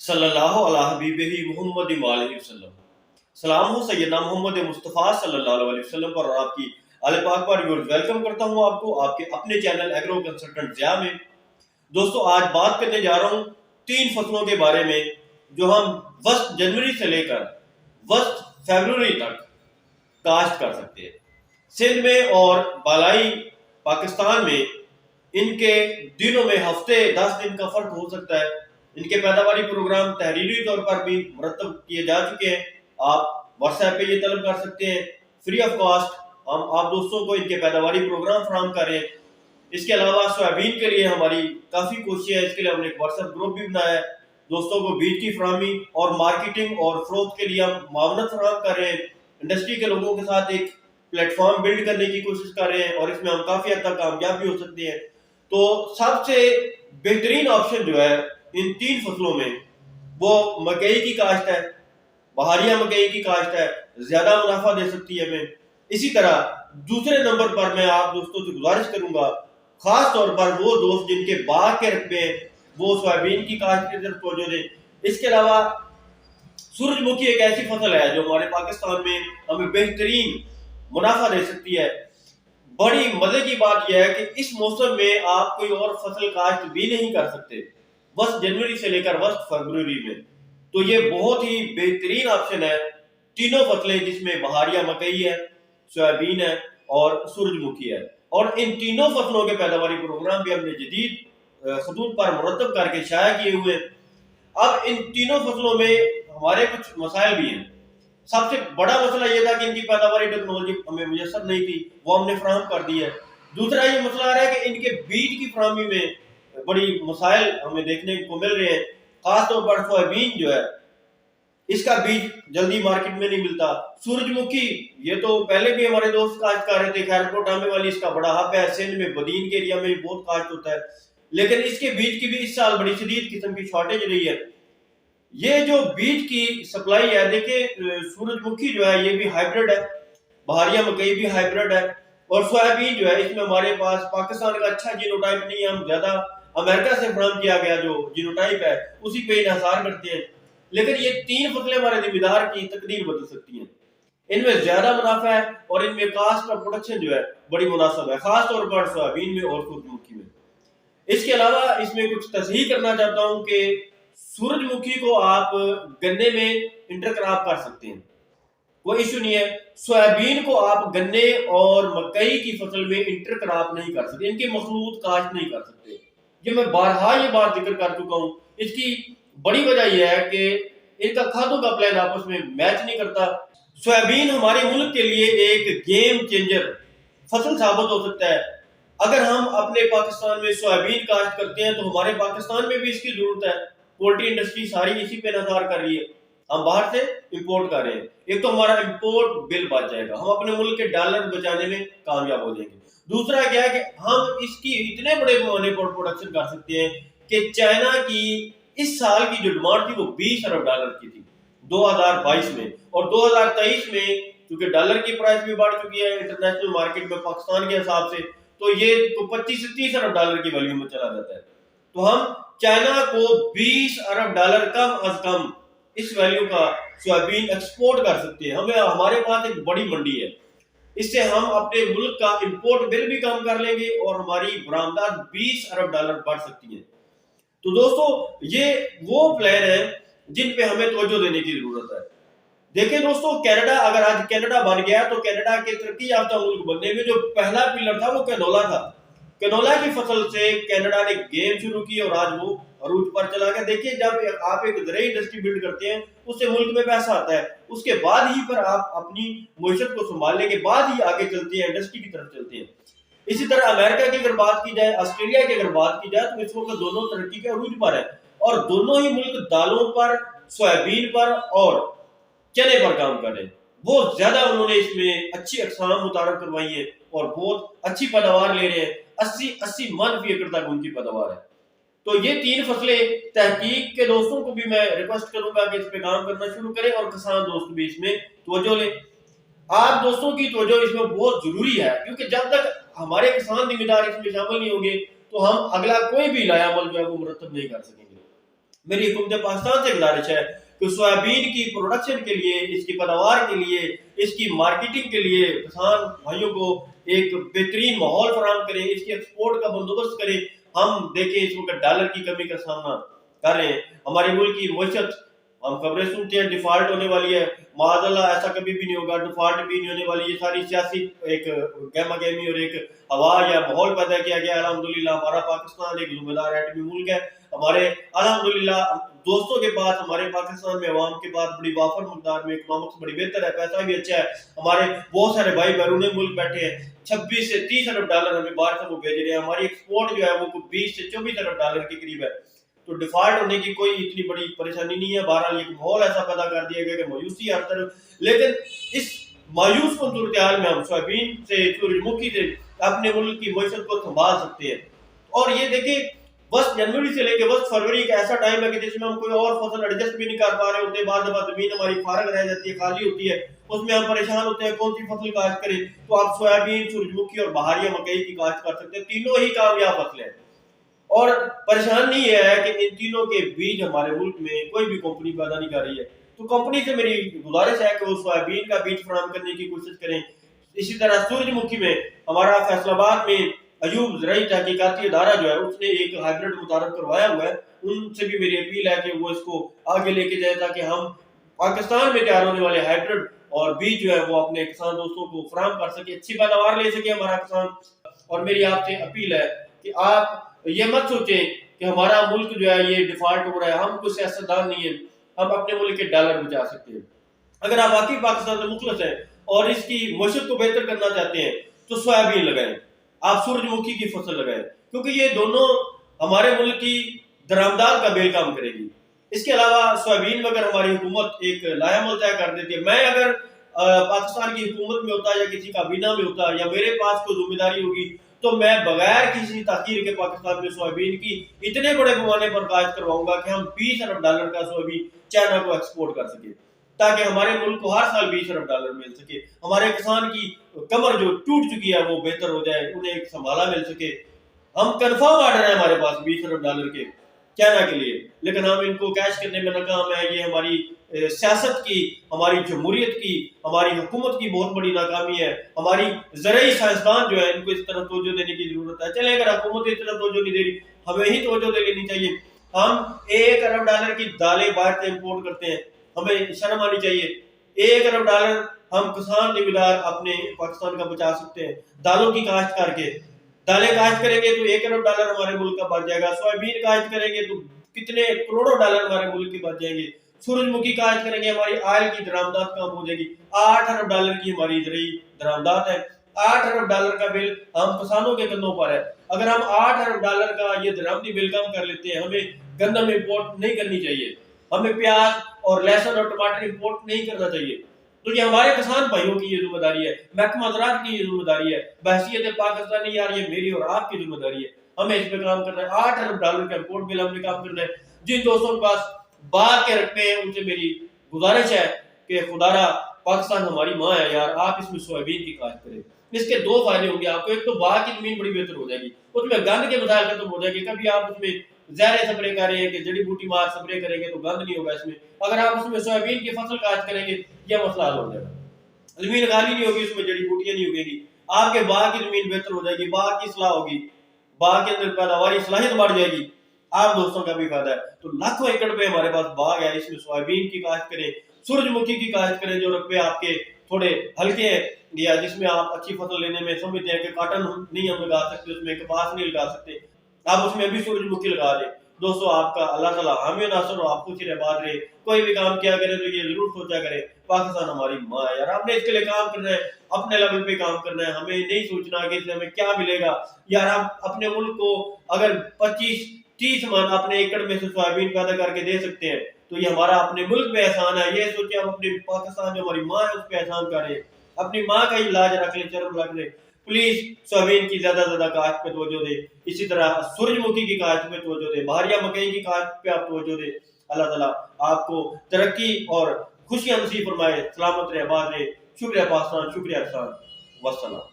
सल्लल्लाहु अला हबीबिही मुहम्मद वालिहि वसल्लम। सलाम हो सैयदना मोहम्मद मुस्तफ़ा सल्लल्लाहु अलैहि वसल्लम पर और आपकी आले पाक पर वेलकम करता हूँ आपको आपके अपने चैनल एग्रो कंसल्टेंट ज़िया में। दोस्तों आज बात करने जा रहा हूँ 3 फसलों के बारे में जो हम वस्त जनवरी से लेकर वस्त फरवरी तक काश्त कर सकते हैं। सिंध में और बालाई पाकिस्तान में इनके दिनों में हफ्ते 10 दिन का फर्क हो सकता है। इनके पैदावारी प्रोग्राम तहरीरी तौर पर भी मुरतब किए जा चुके हैं। आप व्हाट्सएप पे ये तलब कर सकते हैं फ्री ऑफ कॉस्ट। हम आप दोस्तों को इनके पैदावारी प्रोग्राम फराहम कर रहे हैं। इसके अलावा सोयाबीन के लिए हमारी काफ़ी कोशिश है। इसके लिए हमने एक व्हाट्सएप ग्रुप भी बनाया है। दोस्तों को बीज की फराहमी और मार्केटिंग और फरोख्त के लिए हम मावनत फराहम कर रहे हैं। इंडस्ट्री के लोगों के साथ एक प्लेटफॉर्म बिल्ड करने की कोशिश कर रहे हैं और इसमें हम काफ़ी हद तक कामयाब भी हो सकते हैं। तो सबसे बेहतरीन ऑप्शन जो है इन 3 फसलों में वो मकई की काश्त है। बहारिया मकई की काश्त है, ज्यादा मुनाफा दे सकती है हमें। इसी तरह दूसरे नंबर पर मैं आप दोस्तों से गुजारिश करूंगा, खास तौर पर वो दोस्त जिनके बाग के रकबे हैं वो सोयाबीन की काश्त की तरफ तवज्जो दें। इसके अलावा सूरजमुखी एक ऐसी फसल है जो हमारे पाकिस्तान में हमें बेहतरीन मुनाफा दे सकती है। बड़ी मजे की बात यह है कि इस मौसम में आप कोई और फसल काश्त भी नहीं कर सकते वस्त जनवरी से लेकर वस्त फरवरी में। तो ये बहुत ही बेहतरीन ऑप्शन है। तीनों फसलें जिसमें बहारिया मकई है, सोयाबीन है और सूरजमुखी है। और इन तीनों फसलों के पैदावारी प्रोग्राम भी हमने जदीद खतूत पर मुरतब करके शाया किए हुए हैं। अब इन तीनों फसलों में हमारे कुछ मसाइल भी हैं। सबसे बड़ा मसला यह था कि इनकी पैदावारी टेक्नोलॉजी हमें मुयसर नहीं थी, वो हमने फराहम कर दी है। दूसरा ये मसला आ रहा है कि इनके बीज की फराहमी में बड़ी मसाइल हमें देखने को मिल रहे हैं। खासतौर पर सोयाबीन जो है इसका बीज जल्दी मार्केट में नहीं मिलता। सूरजमुखी ये तो पहले भी हमारे दोस्त काश्त कर रहे थे, खैरकोट आमे वाली इसका बड़ा हब है। सिंध में बदीन के एरिया में बहुत काश्त होता है, लेकिन इसके बीज की भी इस साल बड़ी शदीद किस्म की शॉर्टेज रही है। ये जो बीज की सप्लाई है, देखिए सूरजमुखी जो है ये भी हाइब्रिड है, बहारिया मकई भी हाइब्रिड है और सोयाबीन जो है इसमें हमारे पास पाकिस्तान का अच्छा जीनोटाइप नहीं है। हम ज्यादा अमेरिका से फराहम किया गया जो जीनोटाइप है उसी पे इन्हसार करते हैं। लेकिन ये 3 फसलें हमारे जिम्मेदार की तकदीर बदल सकती हैं। इनमें ज्यादा मुनाफा है और इनमें कास्ट और प्रोडक्शन जो है बड़ी मुनासिब है, खासतौर पर सोयाबीन में और सूरजमुखी में। इसके अलावा इसमें कुछ तस्हीह करना चाहता हूँ कि सूरजमुखी को आप गन्ने में इंटरक्रॉप कर सकते हैं, कोई इशू नहीं है। सोयाबीन को आप गन्ने और मकई की फसल में इंटरक्रॉप नहीं कर सकते, इनके मखलूत काश्त नहीं कर सकते। ये मैं बारहा ये बात जिक्र कर चुका हूँ। इसकी बड़ी वजह यह है कि इनका खादों का प्लान आपस में मैच नहीं करता। सोयाबीन हमारे मुल्क के लिए एक गेम चेंजर फसल साबित हो सकता है। अगर हम अपने पाकिस्तान में सोयाबीन काश्त करते हैं तो हमारे पाकिस्तान में भी इसकी जरूरत है। पोल्ट्री इंडस्ट्री सारी इसी पे नजार कर रही है, हम बाहर से इंपोर्ट कर रहे हैं। एक तो हमारा इंपोर्ट बिल बच जाएगा, हम अपने मुल्क के डॉलर बचाने में कामयाब हो जाएंगे। दूसरा क्या है कि हम इसकी इतने बड़े पैमाने पर प्रोडक्शन कर सकते हैं कि चाइना की इस साल की जो डिमांड थी वो 20 अरब डॉलर की थी 2022 में, और 2023 में क्योंकि डॉलर की प्राइस भी बढ़ चुकी है इंटरनेशनल मार्केट में पाकिस्तान के हिसाब से, तो ये तो 25 से 30 अरब डॉलर की वैल्यू में चला जाता है। तो हम चाइना को 20 अरब डॉलर कम अज कम इस वैल्यू का सोयाबीन एक्सपोर्ट कर सकते हैं। हमें हमारे पास एक बड़ी मंडी है, इससे हम अपने मुल्क का इंपोर्ट बिल भी कम कर लेंगे और हमारी बरामदात 20 अरब डॉलर बढ़ सकती है। तो दोस्तों ये वो प्लान है जिन पे हमें तवज्जो देने की जरूरत है। देखिए दोस्तों, कनाडा अगर आज कनाडा बन गया तो कनाडा के तरक्की याफ्ता मुल्क बनने में जो पहला पिलर था वो कैनोला था। कैनोला की फसल से कनाडा ने गेम शुरू की और आज वो अरूज पर चला गया। देखिए जब आप एक ज़राई इंडस्ट्री बिल्ड करते हैं उससे मुल्क में पैसा आता है, उसके बाद ही पर आप अपनी मईशत को संभालने के बाद ही आगे चलते हैं, इंडस्ट्री की तरफ चलते हैं। इसी तरह अमेरिका की अगर बात की जाए, ऑस्ट्रेलिया की अगर बात की जाए तो इस वक्त दोनों तरक्की के अरूज पर है और दोनों ही मुल्क दालों पर, सोयाबीन पर और चने पर काम कर रहे हैं। बहुत ज्यादा उन्होंने इसमें अच्छी अकसाम मुतारफ करवाई है और बहुत अच्छी पैदावार ले रहे हैं। 80 मन फी एकड़ तक उनकी पैदावार है। तो ये 3 फसलें तहकीक के दोस्तों को भी मैं रिक्वेस्ट करूंगा कि इस पे काम करना शुरू करें और किसान दोस्त भी इसमें तवज्जो लें। आप दोस्तों की तवज्जो इसमें बहुत जरूरी है, क्योंकि जब तक हमारे किसान जिम्मेदार इसमें शामिल नहीं होंगे तो हम अगला कोई भी नया अमल जो है वो मुरतब नहीं कर सकेंगे। मेरी हुकूमत पाकिस्तान से गुजारिश है कि सोयाबीन की प्रोडक्शन के लिए, इसकी पैदावार के लिए, इसकी मार्केटिंग के लिए किसान भाइयों को एक बेहतरीन माहौल फराहम करें, इसकी एक्सपोर्ट का बंदोबस्त करें। हम देखें इस वक्त डॉलर की कमी का सामना कर रहे हैं, हमारे मुल्क की मईशत, हम खबरें सुनते हैं डिफॉल्ट होने वाली है। माज़अल्लाह ऐसा कभी भी नहीं होगा, डिफॉल्ट भी नहीं होने वाली। ये सारी सियासी एक गहमा गहमी और एक हवा या माहौल पैदा किया गया। अल्हम्दुलिल्लाह हमारा पाकिस्तान एक जिम्मेदार एटमी मुल्क है। हमारे अल्हम्दुलिल्लाह दोस्तों के पास, हमारे पाकिस्तान में अवाम के पास बड़ी वाफर मकदार में इकोनॉमिक्स बड़ी बेहतर है, पैसा भी अच्छा है। हमारे बहुत सारे भाई बैरून मुल्क बैठे हैं, 26 से 30 अरब डॉलर हमें बाहर से वो भेज रहे हैं। हमारी एक्सपोर्ट जो है वो 20 से 24 अरब डॉलर के करीब है। तो डिफॉल्ट होने की कोई इतनी बड़ी परेशानी नहीं है। बहरहाल एक माहौल ऐसा पैदा कर दिया गया कि मायूसी हर तरफ। लेकिन इस मायूस को सूरत हाल में हम सोयाबीन से, सूरजमुखी से अपने मुल्क की मईशत को संभाल सकते हैं। और ये देखिए, बस जनवरी से लेकर बस फरवरी का ऐसा टाइम है कि जिसमें हम कोई और फसल एडजस्ट भी नहीं कर पा रहे होते। बाद जमीन हमारी फारग रह जाती है, खाली होती है, उसमें हम परेशान होते हैं कौन सी फसल काश्त करें। तो आप सोयाबीन, सूरजमुखी और बहारिया मकई की काश्त कर सकते हैं। तीनों ही कामयाब फसलें हैं। और परेशानी ये है कि इन तीनों के बीज हमारे मुल्क में कोई भी कंपनी पैदा नहीं कर रही है। तो कंपनी से मेरी गुजारिश है कि वो सोयाबीन का बीज फराहम करने की कोशिश करें। इसी तरह सूरजमुखी में हमारा फैसलाबाद में अयूब ज़राई तहकीकाती अदारा जो है उसने एक हाइब्रिड मुतारफ करवाया हुआ है। उनसे भी मेरी अपील है कि वो इसको आगे लेके जाए, ताकि हम पाकिस्तान में तैयार होने वाले हाइब्रिड और बीज जो है वो अपने किसान दोस्तों को फराहम कर सके, अच्छी पैदावार ले सके हमारा किसान। और मेरी आपसे अपील है कि आप ये मत सोचें कि हमारा मुल्क जो है ये डिफॉल्ट हो रहा है, हम कोई सियासतदान नहीं है, हम अपने मुल्क के डॉलर बचा सकते हैं। अगर आप वाकई पाकिस्तान से मुखलस हैं और इसकी मईशत को बेहतर करना चाहते हैं तो सोयाबीन लगाएं, आप सूरजमुखी की फसल लगाएं, क्योंकि ये दोनों हमारे मुल्क की दरामदात का बेल काम करेगी। इसके अलावा सोयाबीन में अगर हमारी हुकूमत एक लायामल तय कर देती है, मैं अगर पाकिस्तान की हुकूमत में होता या किसी काबीना में होता या मेरे पास कोई जिम्मेदारी होगी, तो मैं बगैर किसी ताकीर के पाकिस्तान में सोयाबीन की इतने बड़े पैमाने पर काश्त करवाऊंगा कि हम 20 अरब डॉलर का सोयाबीन चाइना को एक्सपोर्ट कर सके, ताकि हमारे मुल्क को हर साल 20 अरब डॉलर मिल सके। हमारे किसान की कमर जो टूट चुकी है वो बेहतर हो जाए, उन्हें एक संभाला मिल सके। हम कन्फर्म ऑर्डर है हमारे पास 20 अरब डॉलर के चाइना के लिए, लेकिन हम इनको कैश करने में नाकाम है। ये हमारी सियासत की, हमारी जमहूरियत की, हमारी हुकूमत की बहुत बड़ी नाकामी है। हमारी ज़राई साइंसदान जो है इनको इस तरफ तवज्जो देने की जरूरत है। चले अगर हुकूमत इस तरफ तवज्जो नहीं दे रही, हमें ही तवज्जो दे लेनी चाहिए। हम 1 अरब डॉलर की दालें बाहर से इम्पोर्ट करते हैं, हमें शर्म आनी चाहिए। 1 अरब डॉलर हम किसान जिम्मेदार अपने पाकिस्तान का बचा सकते हैं दालों की काश्त करके। दालें काश्त करेंगे तो 1 अरब डॉलर हमारे मुल्क का बच जाएगा। सोयाबीन काश्त करेंगे तो कितने करोड़ों डॉलर हमारे मुल्क के बच जाएंगे। सूरजमुखी काश्त करेंगे, हमारी आयल की दरामदात कम हो जाएगी। 8 अरब डॉलर की हमारी ज़राई दरामदात है। 8 अरब डॉलर का बिल हम किसानों के कंधों पर है। अगर हम 8 अरब डॉलर का ये दरामदी बिल कम कर लेते हैं, हमें गंदम इम्पोर्ट नहीं करनी चाहिए, हमें प्याज और लहसुन और टमाटर इम्पोर्ट नहीं करना चाहिए। तो ये हमारे किसान भाइयों की ये जिम्मेदारी है, महकमा ज़राअत की ये जिम्मेदारी है, बहसीयत पाकिस्तानी यार ये मेरी और आपकी जिम्मेदारी है। हमें इस पे काम करना है। 8 अरब डॉलर का इम्पोर्ट बिल हमने काम करना है। जिन दोस्तों के पास बाग के रखते हैं उनसे मेरी गुजारिश है कि खुदारा पाकिस्तान हमारी माँ है यार, आप इसमें सोयाबीन की काश्त करें। इसके 2 फायदे होंगे आपको। एक तो बाग की जमीन बड़ी बेहतर हो जाएगी, उसमें गंद के मसाइल खत्म हो जाएंगे। कभी आप उसमें जहर स्प्रे कर रहे हैं कि जड़ी बूटी मार स्प्रे करेंगे तो गंद नहीं होगा इसमें। अगर आप उसमें सोयाबीन की फसल काश्त करेंगे यह मसला हल हो जाएगा। जमीन खाली नहीं होगी, उसमें जड़ी बूटियां नहीं उगेगी, आपके बाग की जमीन बेहतर हो जाएगी, बाग की सलाह होगी, बाग के अंदर पैदावारी सलाहियत बढ़ जाएगी, आप दोस्तों का भी फायदा है। तो लाखों एकड़ पे हमारे पास बाग है, इसमें सोयाबीन की काश्त करें, सूरजमुखी की काश्त करें। जो रकबे आपके थोड़े हल्के हैं या जिसमें आप अच्छी फसल लेने में समझते हैं कि कॉटन नहीं हम लगा सकते, उसमें कपास नहीं लगा सकते, आप उसमें भी सूरजमुखी लगा दें। दोस्तों आपका अल्लाह ताला हामी नासर हो, आप खुश रहे, बात रहे। कोई भी काम किया करें तो ये जरूर सोचा करें पाकिस्तान हमारी माँ है यार, हमने इसके लिए काम करना है, अपने लेवल पे काम करना है। हमें नहीं सोचना कि इससे हमें क्या मिलेगा यार। हम अपने मुल्क को अगर 25-30 मन अपने एकड़ में से सोयाबीन पैदा करके दे सकते हैं तो ये हमारा अपने मुल्क में एहसान है। ये सोचे हम अपने पाकिस्तान जो हमारी माँ है उस पर एहसान करें, अपनी माँ का इलाज रख ले, शर्म रख ले। प्लीज सोयाबीन की ज्यादा ज्यादा काश्त पे तवज्जो दे, इसी तरह सूरजमुखी की काश्त पे तवज्जो दे, बहरिया मकई की काश्त पे आप तवज्जो दे। अल्लाह ताला आपको तरक्की और खुशियां नसीब फरमाए, सलामत रहे, आबाद रहे। शुक्रिया पाकिस्तान, शुक्रिया किसान, वस्सलाम।